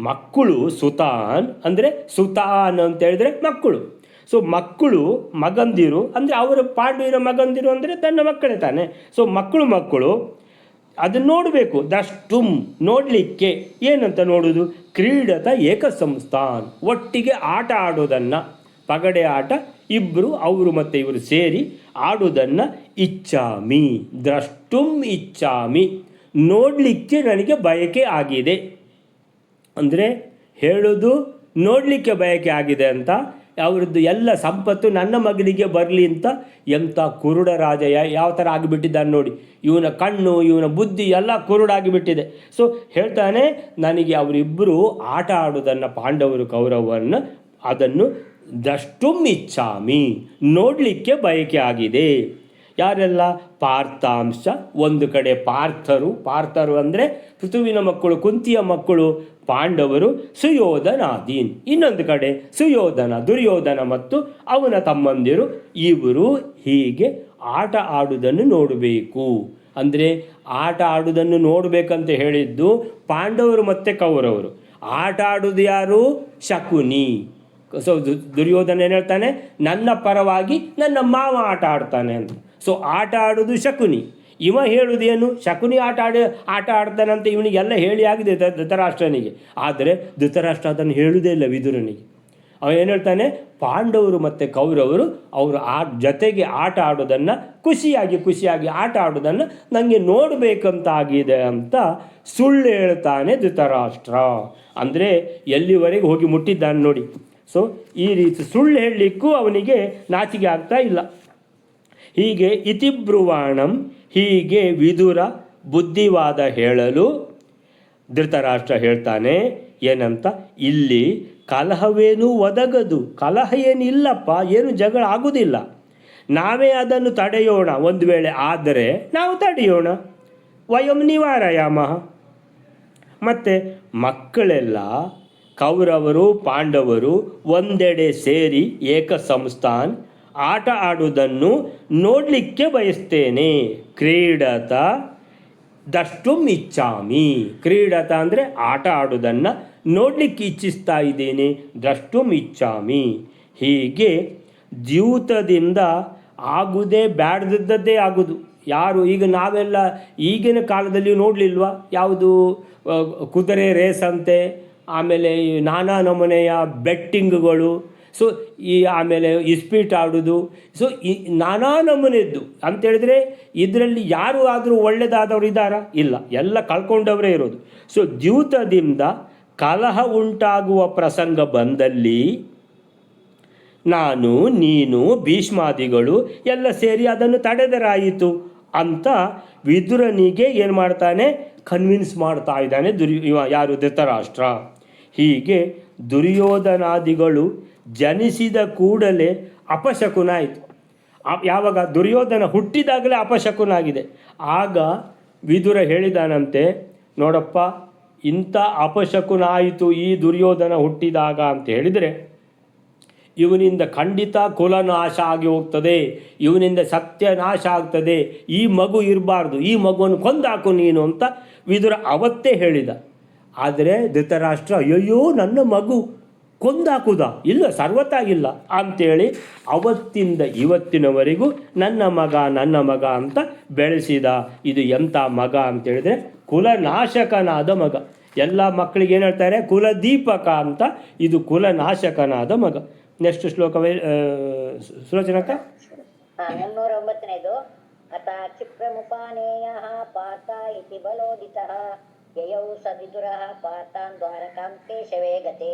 [SPEAKER 1] ಮಕ್ಕಳು ಸುತಾನ್ ಅಂದರೆ ಸುತಾನ್ ಅಂತ ಹೇಳಿದ್ರೆ ಮಕ್ಕಳು. ಸೊ ಮಕ್ಕಳು ಮಗಂದಿರು ಅಂದರೆ ಅವರ ಪಾಂಡವರ ಮಗಂದಿರು ಅಂದರೆ ತನ್ನ ಮಕ್ಕಳೇ ತಾನೆ. ಸೊ ಮಕ್ಕಳು ಅದನ್ನು ನೋಡಬೇಕು. ದ್ರಷ್ಟುಂ ನೋಡಲಿಕ್ಕೆ, ಏನಂತ ನೋಡೋದು? ಕ್ರೀಡತ ಏಕಸಂಸ್ಥಾನ್ ಒಟ್ಟಿಗೆ ಆಟ ಆಡೋದನ್ನು, ಪಗಡೆ ಆಟ ಇಬ್ಬರು ಅವರು ಮತ್ತು ಇವರು ಸೇರಿ ಆಡೋದನ್ನು ಇಚ್ಛಾಮಿ. ದ್ರಷ್ಟುಂ ಇಚ್ಛಾಮಿ, ನೋಡಲಿಕ್ಕೆ ನನಗೆ ಬಯಕೆ ಆಗಿದೆ ಅಂದರೆ ಹೇಳೋದು ನೋಡಲಿಕ್ಕೆ ಬಯಕೆ ಆಗಿದೆ ಅಂತ. ಅವ್ರದ್ದು ಎಲ್ಲ ಸಂಪತ್ತು ನನ್ನ ಮಗನಿಗೆ ಬರಲಿ ಅಂತ. ಎಂಥ ಕುರುಡ ರಾಜ ಯಾವ ಥರ ಆಗಿಬಿಟ್ಟಿದ್ದಾನೆ ನೋಡಿ, ಇವನ ಕಣ್ಣು ಇವನ ಬುದ್ಧಿ ಎಲ್ಲ ಕುರುಡಾಗಿಬಿಟ್ಟಿದೆ. ಸೊ ಹೇಳ್ತಾನೆ, ನನಗೆ ಅವರಿಬ್ಬರು ಆಟ ಆಡೋದನ್ನು ಪಾಂಡವರು ಕೌರವರನ್ನು ಅದನ್ನು ದ್ರಷ್ಟುಂ ಇಚ್ಛಾಮಿ ನೋಡಲಿಕ್ಕೆ ಬಯಕೆ ಆಗಿದೆ. ಯಾರೆಲ್ಲ? ಪಾರ್ಥಾಂಶ ಒಂದು ಕಡೆ ಪಾರ್ಥರು ಅಂದರೆ ಪೃಥುವಿನ ಮಕ್ಕಳು, ಕುಂತಿಯ ಮಕ್ಕಳು ಪಾಂಡವರು, ಸುಯೋಧನಾದೀನ್ ಇನ್ನೊಂದು ಕಡೆ ದುರ್ಯೋಧನ ಮತ್ತು ಅವನ ತಮ್ಮಂದಿರು, ಇವರು ಹೀಗೆ ಆಟ ಆಡುವುದನ್ನು ನೋಡಬೇಕು. ಅಂದರೆ ಆಟ ಆಡುವುದನ್ನು ನೋಡಬೇಕಂತ ಹೇಳಿದ್ದು ಪಾಂಡವರು ಮತ್ತು ಕೌರವರು. ಆಟ ಆಡುವುದು ಯಾರು? ಶಕುನಿ. ಸೊ ದುರ್ಯೋಧನ ಏನು ಹೇಳ್ತಾನೆ? ನನ್ನ ಪರವಾಗಿ ನನ್ನ ಮಾವ ಆಟ ಆಡ್ತಾನೆ ಅಂತ. ಸೊ ಆಟ ಆಡೋದು ಶಕುನಿ. ಇವ ಹೇಳುವುದೇನು? ಶಕುನಿ ಆಟ ಆಡ್ತಾನಂತ ಇವನಿಗೆಲ್ಲ ಹೇಳಿ ಆಗಿದೆ ಧೃತರಾಷ್ಟ್ರನಿಗೆ. ಆದರೆ ಧೃತರಾಷ್ಟ್ರ ಅದನ್ನು ಹೇಳುವುದೇ ಇಲ್ಲ ವಿದುರನಿಗೆ. ಅವ ಏನು ಹೇಳ್ತಾನೆ? ಪಾಂಡವರು ಮತ್ತು ಕೌರವರು ಅವರು ಜೊತೆಗೆ ಆಟ ಆಡೋದನ್ನು ಖುಷಿಯಾಗಿ ಆಟ ಆಡೋದನ್ನು ನನಗೆ ನೋಡಬೇಕಂತಾಗಿದೆ ಅಂತ ಸುಳ್ಳು ಹೇಳ್ತಾನೆ ಧೃತರಾಷ್ಟ್ರ. ಅಂದರೆ ಎಲ್ಲಿವರೆಗೆ ಹೋಗಿ ಮುಟ್ಟಿದ್ದಾನೆ ನೋಡಿ. ಸೊ ಈ ರೀತಿ ಸುಳ್ಳು ಹೇಳಲಿಕ್ಕೂ ಅವನಿಗೆ ನಾಚಿಕೆ ಆಗ್ತಾ ಇಲ್ಲ. ಹೀಗೆ ಇತಿಬ್ರುವಾಣಂ, ಹೀಗೆ ವಿದುರ ಬುದ್ಧಿವಾದ ಹೇಳಲು ಧೃತರಾಷ್ಟ್ರ ಹೇಳ್ತಾನೆ ಏನಂತ, ಇಲ್ಲಿ ಕಲಹವೇನೂ ಒದಗದು, ಕಲಹ ಏನಿಲ್ಲಪ್ಪ, ಏನು ಜಗಳ ಆಗುವುದಿಲ್ಲ, ನಾವೇ ಅದನ್ನು ತಡೆಯೋಣ. ಒಂದು ವೇಳೆ ಆದರೆ ನಾವು ತಡೆಯೋಣ. ವಯಂ ನಿವಾರಯಾಮಃ. ಮತ್ತು ಮಕ್ಕಳೆಲ್ಲ ಕೌರವರು ಪಾಂಡವರು ಒಂದೆಡೆ ಸೇರಿ ಏಕಸಂಸ್ಥಾನ್ ಆಟ ಆಡುವುದನ್ನು ನೋಡಲಿಕ್ಕೆ ಬಯಸ್ತೇನೆ. ಕ್ರೀಡತ ದ್ರಷ್ಟುಂ ಇಚ್ಛಾಮಿ. ಕ್ರೀಡತ ಅಂದರೆ ಆಟ ಆಡುವುದನ್ನು ನೋಡಲಿಕ್ಕೆ ಇಚ್ಛಿಸ್ತಾ ಇದ್ದೇನೆ. ದ್ರಷ್ಟುಂ ಇಚ್ಛಾಮಿ. ಹೀಗೆ ದ್ಯೂತದಿಂದ ಆಗುವುದೇ ಬ್ಯಾಡದದ್ದೇ ಆಗುವುದು. ಯಾರು ಈಗ ನಾವೆಲ್ಲ ಈಗಿನ ಕಾಲದಲ್ಲಿ ನೋಡಲಿಲ್ವಾ? ಯಾವುದು ಕುದುರೆ ರೇಸ್ ಅಂತೆ, ಆಮೇಲೆ ನಾನಾ ನಮೂನೆಯ ಬೆಟ್ಟಿಂಗ್ಗಳು, ಸೊ ಆಮೇಲೆ ಇಸ್ಪೀಟ್ ಆಡೋದು, ಸೊ ನಾನಾ ನಮೂನೆದ್ದು ಅಂತೇಳಿದರೆ ಇದರಲ್ಲಿ ಯಾರು ಆದರೂ ಒಳ್ಳೆಯದಾದವರು ಇದ್ದಾರಾ? ಇಲ್ಲ, ಎಲ್ಲ ಕಳ್ಕೊಂಡವರೇ ಇರೋದು. ಸೊ ದ್ಯೂತದಿಂದ ಕಲಹ ಉಂಟಾಗುವ ಪ್ರಸಂಗ ಬಂದಲ್ಲಿ ನಾನು ನೀನು ಭೀಷ್ಮಾದಿಗಳು ಎಲ್ಲ ಸೇರಿ ಅದನ್ನು ತಡೆದರಾಯಿತು ಅಂತ ವಿದುರನಿಗೆ ಏನು ಮಾಡ್ತಾನೆ? ಕನ್ವಿನ್ಸ್ ಮಾಡ್ತಾ ಇದ್ದಾನೆ ಯಾರು? ಧೃತರಾಷ್ಟ್ರ. ಹೀಗೆ ದುರ್ಯೋಧನಾದಿಗಳು ಜನಿಸಿದ ಕೂಡಲೇ ಅಪಶಕುನ ಆಯಿತು. ಯಾವಾಗ ದುರ್ಯೋಧನ ಹುಟ್ಟಿದಾಗಲೇ ಅಪಶಕುನ ಆಗಿದೆ. ಆಗ ವಿದುರ ಹೇಳಿದಾನಂತೆ, ನೋಡಪ್ಪ, ಇಂಥ ಅಪಶಕುನ ಆಯಿತು ಈ ದುರ್ಯೋಧನ ಹುಟ್ಟಿದಾಗ ಅಂತ ಹೇಳಿದರೆ ಇವನಿಂದ ಖಂಡಿತ ಕುಲನಾಶ ಆಗಿ ಹೋಗ್ತದೆ, ಇವನಿಂದ ಸತ್ಯನಾಶ ಆಗ್ತದೆ, ಈ ಮಗು ಇರಬಾರ್ದು, ಈ ಮಗುವನ್ನು ಕೊಂದಾಕು ನೀನು ಅಂತ ವಿದುರ ಅವತ್ತೇ ಹೇಳಿದ. ಆದರೆ ಧೃತರಾಷ್ಟ್ರ, ಅಯ್ಯೋ ನನ್ನ ಮಗು ಕೊಂದಾಕುದ ಇಲ್ಲ, ಸರ್ವತಾ ಇಲ್ಲ ಅಂಥೇಳಿ ಅವತ್ತಿಂದ ಇವತ್ತಿನವರೆಗೂ ನನ್ನ ಮಗ ಅಂತ ಬೆಳೆಸಿದ. ಇದು ಎಂಥ ಮಗ ಅಂತೇಳಿದರೆ ಕುಲನಾಶಕನಾದ ಮಗ. ಎಲ್ಲ ಮಕ್ಕಳಿಗೆ ಏನು ಹೇಳ್ತಾರೆ, ಕುಲದೀಪಕ ಅಂತ. ಇದು ಕುಲನಾಶಕನಾದ ಮಗ. ನೆಕ್ಸ್ಟ್ ಶ್ಲೋಕವೇ ಸುಲೋಚನಕ್ಕ.
[SPEAKER 2] 309ನೇದು. ಅಥ ಕ್ಷಿಪ್ರಮುಪಾನೇಯ ಪಾರ್ಥ ಇತಿ ಬಲೋದಿತಃ ಯಯೌ ಸ ವಿದುರಃ ಪಾರ್ಥಾನ್ ದ್ವಾರಕಾಂ ಕೇಶವೇ ಗತೆ.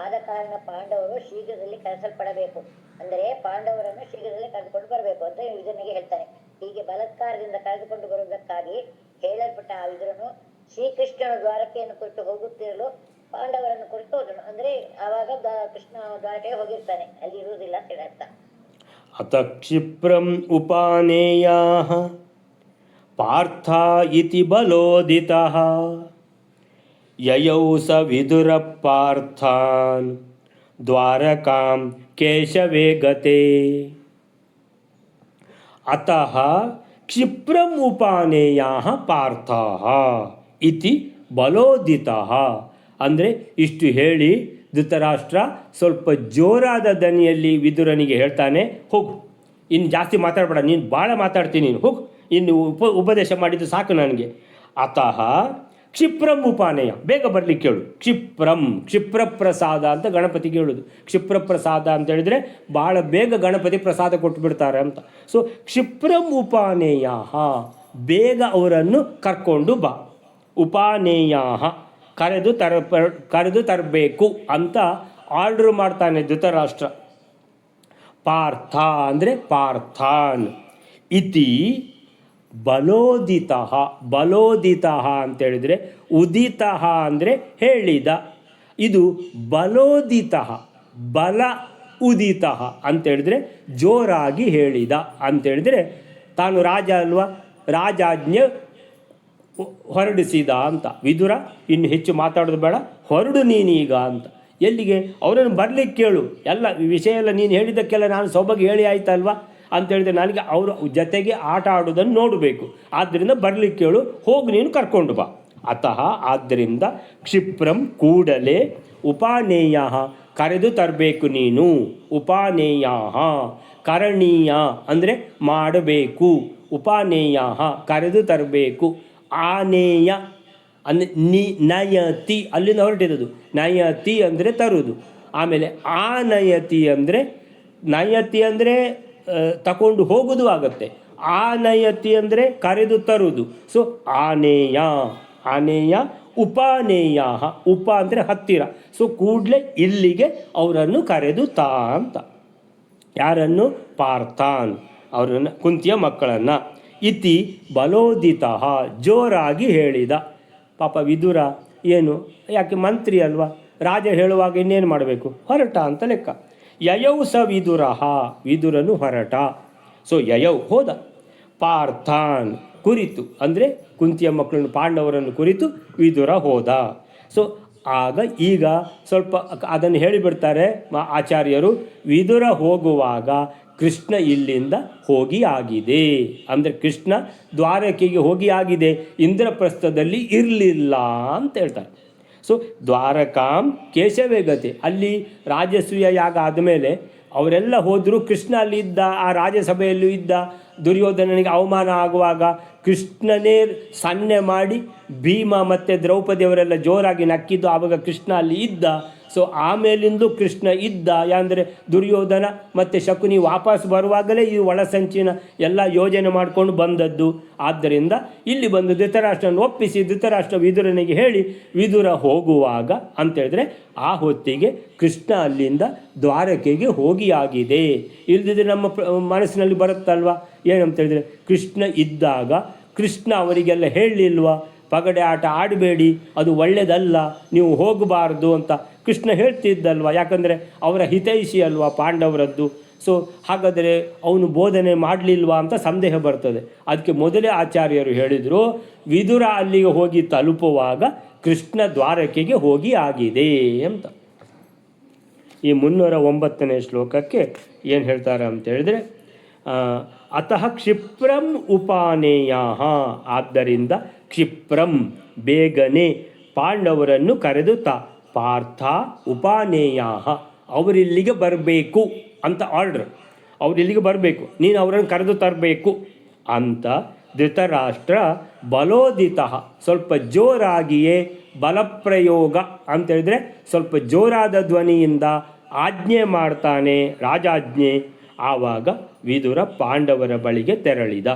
[SPEAKER 2] ಆದ ಕಾರಣ ಪಾಂಡವರು ಶೀಘ್ರದಲ್ಲಿ ಕರೆಸಲ್ಪಡಬೇಕು, ಅಂದರೆ ಪಾಂಡವರನ್ನು ಶೀಘ್ರದಲ್ಲಿ ಕರೆದುಕೊಂಡು ಬರಬೇಕು ಅಂತ ವಿದುರನಿಗೆ ಹೇಳ್ತಾನೆ. ಹೀಗೆ ಬಲಾತ್ಕಾರದಿಂದ ಕರೆದುಕೊಂಡು ಬರುವುದಕ್ಕಾಗಿ ಹೇಳಲ್ಪಟ್ಟ ಆ ವಿದುರನು ಶ್ರೀಕೃಷ್ಣನ ದ್ವಾರಕೆಯನ್ನು ಕುರಿತು ಹೋಗುತ್ತಿರಲು ಪಾಂಡವರನ್ನು ಕುರಿತು ಹೋದನು. ಅಂದರೆ ಆವಾಗ ಕೃಷ್ಣ ದ್ವಾರಕೆಗೆ ಹೋಗಿರ್ತಾನೆ, ಅಲ್ಲಿ ಇರುವುದಿಲ್ಲ ಅಂತ ಹೇಳಿ ಅರ್ಥ.
[SPEAKER 1] ಅತ ಕ್ಷಿಪ್ರಂ ಉಪಾನೇಯಾಃ ಪಾರ್ಥ ಇತಿ ಬಲೋದಿತಃ ಯಯೌ ಸ ವಿದುರ ಪಾರ್ಥಾನ್ ದ್ವಾರಕಾಂ ಕೇಶವೇ ಗತೆ. ಅತಃ ಕ್ಷಿಪ್ರಂ ಉಪಾನೇಯಾಃ ಪಾರ್ಥಾಃ ಇತಿ ಬಲೋದಿತಃ. ಅಂದರೆ ಇಷ್ಟು ಹೇಳಿ ಧೃತರಾಷ್ಟ್ರ ಸ್ವಲ್ಪ ಜೋರಾದ ದನಿಯಲ್ಲಿ ವಿದುರನಿಗೆ ಹೇಳ್ತಾನೆ, ಹೋಗು, ಇನ್ನು ಜಾಸ್ತಿ ಮಾತಾಡಬೇಡ, ನೀನು ಭಾಳ ಮಾತಾಡ್ತೀನಿ, ನೀನು ಹೋಗು, ಇನ್ನು ಉಪದೇಶ ಮಾಡಿದ್ದು ಸಾಕು ನನಗೆ. ಅತಃ ಕ್ಷಿಪ್ರಂ ಉಪಾನೇಯ, ಬೇಗ ಬರಲಿಕ್ಕೆ ಹೇಳು. ಕ್ಷಿಪ್ರಪ್ರಸಾದ ಅಂತ ಗಣಪತಿಗೆ ಹೇಳೋದು. ಕ್ಷಿಪ್ರಪ್ರಸಾದ ಅಂತ ಹೇಳಿದರೆ ಭಾಳ ಬೇಗ ಗಣಪತಿ ಪ್ರಸಾದ ಕೊಟ್ಟು ಬಿಡ್ತಾರೆ ಅಂತ. ಸೊ ಕ್ಷಿಪ್ರಂ ಉಪಾನೇಯ, ಬೇಗ ಅವರನ್ನು ಕರ್ಕೊಂಡು ಬಾ. ಉಪಾನೇಯ ಕರೆದು ತರಬೇಕು ಅಂತ ಆರ್ಡ್ರ್ ಮಾಡ್ತಾನೆ ಧೃತರಾಷ್ಟ್ರ. ಪಾರ್ಥ ಅಂದರೆ ಪಾರ್ಥಾನ್ ಇತಿ ಬಲೋದಿತಃ ಅಂತೇಳಿದರೆ ಉದಿತಃ ಅಂದರೆ ಹೇಳಿದ. ಇದು ಬಲೋದಿತಃ, ಬಲ ಉದಿತಃ ಅಂತೇಳಿದರೆ ಜೋರಾಗಿ ಹೇಳಿದ ಅಂತೇಳಿದರೆ ತಾನು ರಾಜ ಅಲ್ವಾ, ರಾಜಾಜ್ಞೆ ಹೊರಡಿಸಿದ ಅಂತ. ವಿದುರ ಇನ್ನು ಹೆಚ್ಚು ಮಾತಾಡೋದು ಬೇಡ, ಹೊರಡು ನೀನೀಗ ಅಂತ. ಎಲ್ಲಿಗೆ? ಅವರನ್ನು ಬರಲಿಕ್ಕೆ ಕೇಳು, ಎಲ್ಲ ವಿಷಯ ಎಲ್ಲ ನೀನು ಹೇಳಿದ್ದಕ್ಕೆಲ್ಲ ನಾನು ಸೊಬಗೆ ಹೇಳಿ ಆಯ್ತಲ್ವಾ ಅಂತೇಳಿದ್ರೆ ನನಗೆ ಅವರು ಜೊತೆಗೆ ಆಟ ಆಡೋದನ್ನು ನೋಡಬೇಕು. ಆದ್ದರಿಂದ ಬರಲಿಕ್ಕೆ ಕೇಳು, ಹೋಗಿ ನೀನು ಕರ್ಕೊಂಡು ಬಾ. ಅತಃ ಆದ್ದರಿಂದ ಕ್ಷಿಪ್ರಂ ಕೂಡಲೇ, ಉಪಾನೇಯ ಕರೆದು ತರಬೇಕು ನೀನು. ಉಪಾನೇಯ ಕರಣೀಯ ಅಂದರೆ ಮಾಡಬೇಕು, ಉಪಾನೇಯ ಕರೆದು ತರಬೇಕು. ಆನೇಯ ಅಂದರೆ ನಯತಿ, ಅಲ್ಲಿಂದ ಹೊರಟಿರೋದು. ನಯತಿ ಅಂದರೆ ತರುವುದು. ಆಮೇಲೆ ಆನಯತಿ ಅಂದರೆ, ನಯತಿ ಅಂದರೆ ತಗೊಂಡು ಹೋಗೋದು ಆಗುತ್ತೆ. ಆನಯತಿ ಅಂದರೆ ಕರೆದು ತರುವುದು. ಸೊ ಆನೇಯ ಉಪಾನೇಯ, ಉಪ ಅಂದರೆ ಹತ್ತಿರ. ಸೊ ಕೂಡಲೇ ಇಲ್ಲಿಗೆ ಅವರನ್ನು ಕರೆದು ಅಂತ. ಯಾರನ್ನು? ಪಾರ್ಥಾನ್, ಅವರನ್ನು, ಕುಂತಿಯ ಮಕ್ಕಳನ್ನು. ಇತಿ ಬಲೋದಿತಃ, ಜೋರಾಗಿ ಹೇಳಿದ. ಪಾಪ ವಿದುರ ಏನು, ಯಾಕೆ ಮಂತ್ರಿ ಅಲ್ವಾ, ರಾಜ ಹೇಳುವಾಗ ಇನ್ನೇನು ಮಾಡಬೇಕು, ಹೊರಟ ಅಂತ ಲೆಕ್ಕ. ಯಯೌ ಸ ವಿದುರನು ಹೊರಟ. ಸೊ ಯಯೌ ಹೋದ, ಪಾರ್ಥಾನ್ ಕುರಿತು ಅಂದರೆ ಕುಂತಿಯ ಮಕ್ಕಳನ್ನು ಪಾಂಡವರನ್ನು ಕುರಿತು ವಿದುರ ಹೋದ. ಸೊ ಈಗ ಸ್ವಲ್ಪ ಅದನ್ನು ಹೇಳಿಬಿಡ್ತಾರೆ ಆಚಾರ್ಯರು. ವಿದುರ ಹೋಗುವಾಗ ಕೃಷ್ಣ ಇಲ್ಲಿಂದ ಹೋಗಿ ಆಗಿದೆ, ಅಂದರೆ ಕೃಷ್ಣ ದ್ವಾರಕೆಗೆ ಹೋಗಿ ಆಗಿದೆ, ಇಂದ್ರಪ್ರಸ್ಥದಲ್ಲಿ ಇರಲಿಲ್ಲ ಅಂತ ಹೇಳ್ತಾರೆ. ಸೊ ದ್ವಾರಕಾಂ ಕೇಶವೇ ಗತೆ, ಅಲ್ಲಿ ರಾಜಸೂಯ ಯಾಗ ಆದಮೇಲೆ ಅವರೆಲ್ಲ ಹೋದರೂ ಕೃಷ್ಣ ಅಲ್ಲಿ ಇದ್ದ, ಆ ರಾಜಸಭೆಯಲ್ಲೂ ಇದ್ದ. ದುರ್ಯೋಧನನಿಗೆ ಅವಮಾನ ಆಗುವಾಗ ಕೃಷ್ಣನೇ ಸನ್ನೆ ಮಾಡಿ ಭೀಮ ಮತ್ತು ದ್ರೌಪದಿಯವರೆಲ್ಲ ಜೋರಾಗಿ ನಕ್ಕಿದ್ದು, ಆವಾಗ ಕೃಷ್ಣ ಅಲ್ಲಿ ಇದ್ದ. ಸೊ ಆಮೇಲಿಂದು ಕೃಷ್ಣ ಇದ್ದ. ಅಂದರೆ ದುರ್ಯೋಧನ ಮತ್ತು ಶಕುನಿ ವಾಪಸ್ ಬರುವಾಗಲೇ ಈ ಒಳಸಂಚಿನ ಎಲ್ಲ ಯೋಜನೆ ಮಾಡಿಕೊಂಡು ಬಂದದ್ದು. ಆದ್ದರಿಂದ ಇಲ್ಲಿ ಬಂದು ಧೃತರಾಷ್ಟ್ರನ ಒಪ್ಪಿಸಿ ಧೃತರಾಷ್ಟ್ರ ವಿದುರನಿಗೆ ಹೇಳಿ ವಿದುರ ಹೋಗುವಾಗ ಅಂತೇಳಿದ್ರೆ ಆ ಹೊತ್ತಿಗೆ ಕೃಷ್ಣ ಅಲ್ಲಿಂದ ದ್ವಾರಕೆಗೆ ಹೋಗಿ ಆಗಿದೆ. ಇಲ್ಲದಿದ್ದರೆ ನಮ್ಮ ಮನಸ್ಸಿನಲ್ಲಿ ಬರುತ್ತಲ್ವ ಏನಂತೇಳಿದರೆ, ಕೃಷ್ಣ ಇದ್ದಾಗ ಕೃಷ್ಣ ಅವರಿಗೆಲ್ಲ ಹೇಳಲಿಲ್ವಾ, ಪಗಡೆ ಆಟ ಆಡಬೇಡಿ, ಅದು ಒಳ್ಳೆಯದಲ್ಲ, ನೀವು ಹೋಗಬಾರ್ದು ಅಂತ ಕೃಷ್ಣ ಹೇಳ್ತಿದ್ದಲ್ವ. ಯಾಕಂದರೆ ಅವರ ಹಿತೈಷಿ ಅಲ್ವಾ ಪಾಂಡವರದ್ದು. ಸೊ ಹಾಗಾದರೆ ಅವನು ಬೋಧನೆ ಮಾಡಲಿಲ್ವಾ ಅಂತ ಸಂದೇಹ ಬರ್ತದೆ. ಅದಕ್ಕೆ ಮೊದಲೇ ಆಚಾರ್ಯರು ಹೇಳಿದರು, ವಿದುರ ಅಲ್ಲಿಗೆ ಹೋಗಿ ತಲುಪುವಾಗ ಕೃಷ್ಣ ದ್ವಾರಕೆಗೆ ಹೋಗಿ ಆಗಿದೆ ಅಂತ. ಈ 309ನೇ ಶ್ಲೋಕಕ್ಕೆ ಏನು ಹೇಳ್ತಾರೆ ಅಂತೇಳಿದರೆ, ಅತಃ ಕ್ಷಿಪ್ರಂ ಉಪಾನೇಯ, ಆದ್ದರಿಂದ ಕ್ಷಿಪ್ರಂ ಬೇಗನೆ ಪಾಂಡವರನ್ನು ಕರೆದು ಪಾರ್ಥ ಉಪಾನೇಯ, ಅವರಿಲ್ಲಿಗೆ ಬರಬೇಕು ಅಂತ ಆರ್ಡ್ರ್, ಅವರಿಲ್ಲಿಗೆ ಬರಬೇಕು, ನೀನು ಅವರನ್ನು ಕರೆದು ತರಬೇಕು ಅಂತ ಧೃತರಾಷ್ಟ್ರ ಬಲೋದಿತ, ಸ್ವಲ್ಪ ಜೋರಾಗಿಯೇ ಬಲಪ್ರಯೋಗ ಅಂತೇಳಿದರೆ ಸ್ವಲ್ಪ ಜೋರಾದ ಧ್ವನಿಯಿಂದ ಆಜ್ಞೆ ಮಾಡ್ತಾನೆ, ರಾಜಾಜ್ಞೆ. ಆವಾಗ ವಿದುರ ಪಾಂಡವರ ಬಳಿಗೆ ತೆರಳಿದ.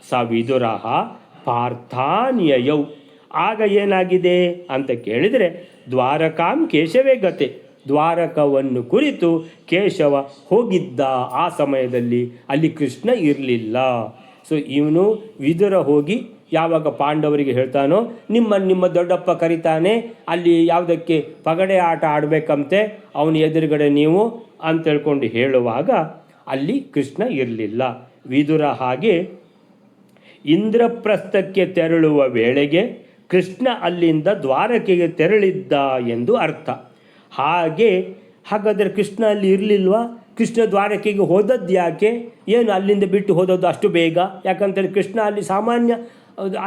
[SPEAKER 1] ಸ ವಿದುರ ಪಾರ್ಥಾನ್ಯಯೌ, ಆಗ ಏನಾಗಿದೆ ಅಂತ ಕೇಳಿದರೆ ದ್ವಾರಕಾಂ ಕೇಶವೇ ಗತೆ, ದ್ವಾರಕವನ್ನು ಕುರಿತು ಕೇಶವ ಹೋಗಿದ್ದ. ಆ ಸಮಯದಲ್ಲಿ ಅಲ್ಲಿ ಕೃಷ್ಣ ಇರಲಿಲ್ಲ. ಸೊ ಇವನು ವಿದುರ ಹೋಗಿ ಯಾವಾಗ ಪಾಂಡವರಿಗೆ ಹೇಳ್ತಾನೋ, ನಿಮ್ಮ ದೊಡ್ಡಪ್ಪ ಕರಿತಾನೆ, ಅಲ್ಲಿ ಯಾವುದಕ್ಕೆ ಪಗಡೆ ಆಟ ಆಡಬೇಕಂತೆ, ಅವನ ಎದುರುಗಡೆ ನೀವು ಅಂತ ಹೇಳ್ಕೊಂಡು ಹೇಳುವಾಗ ಅಲ್ಲಿ ಕೃಷ್ಣ ಇರಲಿಲ್ಲ. ವಿದುರ ಹಾಗೆ ಇಂದ್ರಪ್ರಸ್ಥಕ್ಕೆ ತೆರಳುವ ವೇಳೆಗೆ ಕೃಷ್ಣ ಅಲ್ಲಿಂದ ದ್ವಾರಕೆಗೆ ತೆರಳಿದ್ದ ಎಂದು ಅರ್ಥ. ಹಾಗಾದರೆ ಕೃಷ್ಣ ಅಲ್ಲಿ ಇರಲಿಲ್ವಾ? ಕೃಷ್ಣ ದ್ವಾರಕೆಗೆ ಹೋದದ್ದು ಯಾಕೆ? ಏನು ಅಲ್ಲಿಂದ ಬಿಟ್ಟು ಹೋದದ್ದು ಅಷ್ಟು ಬೇಗ? ಯಾಕಂತೇಳಿ ಕೃಷ್ಣ ಅಲ್ಲಿ ಸಾಮಾನ್ಯ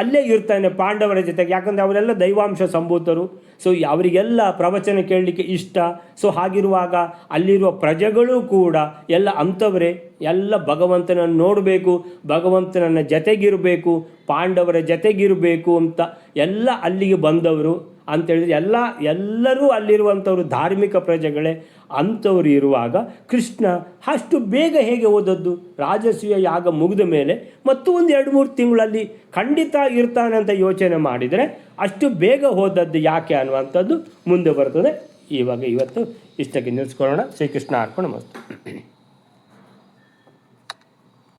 [SPEAKER 1] ಅಲ್ಲೇ ಇರ್ತಾನೆ ಪಾಂಡವರ ಜೊತೆಗೆ, ಯಾಕಂದರೆ ಅವರೆಲ್ಲ ದೈವಾಂಶ ಸಂಭೂತರು. ಸೊ ಅವರಿಗೆಲ್ಲ ಪ್ರವಚನ ಕೇಳಲಿಕ್ಕೆ ಇಷ್ಟ. ಸೊ ಹಾಗಿರುವಾಗ ಅಲ್ಲಿರುವ ಪ್ರಜೆಗಳು ಕೂಡ ಎಲ್ಲ ಅಂಥವರೇ, ಎಲ್ಲ ಭಗವಂತನನ್ನು ನೋಡಬೇಕು, ಭಗವಂತನನ್ನ ಜೊತೆಗಿರಬೇಕು, ಪಾಂಡವರ ಜೊತೆಗಿರಬೇಕು ಅಂತ ಎಲ್ಲ ಅಲ್ಲಿಗೆ ಬಂದವರು ಅಂತೇಳಿದರೆ ಎಲ್ಲರೂ ಅಲ್ಲಿರುವಂಥವ್ರು ಧಾರ್ಮಿಕ ಪ್ರಜೆಗಳೇ. ಅಂಥವ್ರು ಇರುವಾಗ ಕೃಷ್ಣ ಅಷ್ಟು ಬೇಗ ಹೇಗೆ ಹೋದದ್ದು? ರಾಜಸೂಯ ಯಾಗ ಮುಗಿದ ಮೇಲೆ ಮತ್ತು ಒಂದು 2-3 ತಿಂಗಳಲ್ಲಿ ಖಂಡಿತ ಇರ್ತಾನೆ ಅಂತ ಯೋಚನೆ ಮಾಡಿದರೆ ಅಷ್ಟು ಬೇಗ ಹೋದದ್ದು ಯಾಕೆ ಅನ್ನುವಂಥದ್ದು ಮುಂದೆ ಬರ್ತದೆ. ಇವತ್ತು ಇಷ್ಟಕ್ಕೆ ನಿಲ್ಲಿಸ್ಕೊಳ್ಳೋಣ. ಶ್ರೀಕೃಷ್ಣ ಅರ್ಪಣ ಮಸ್ತು.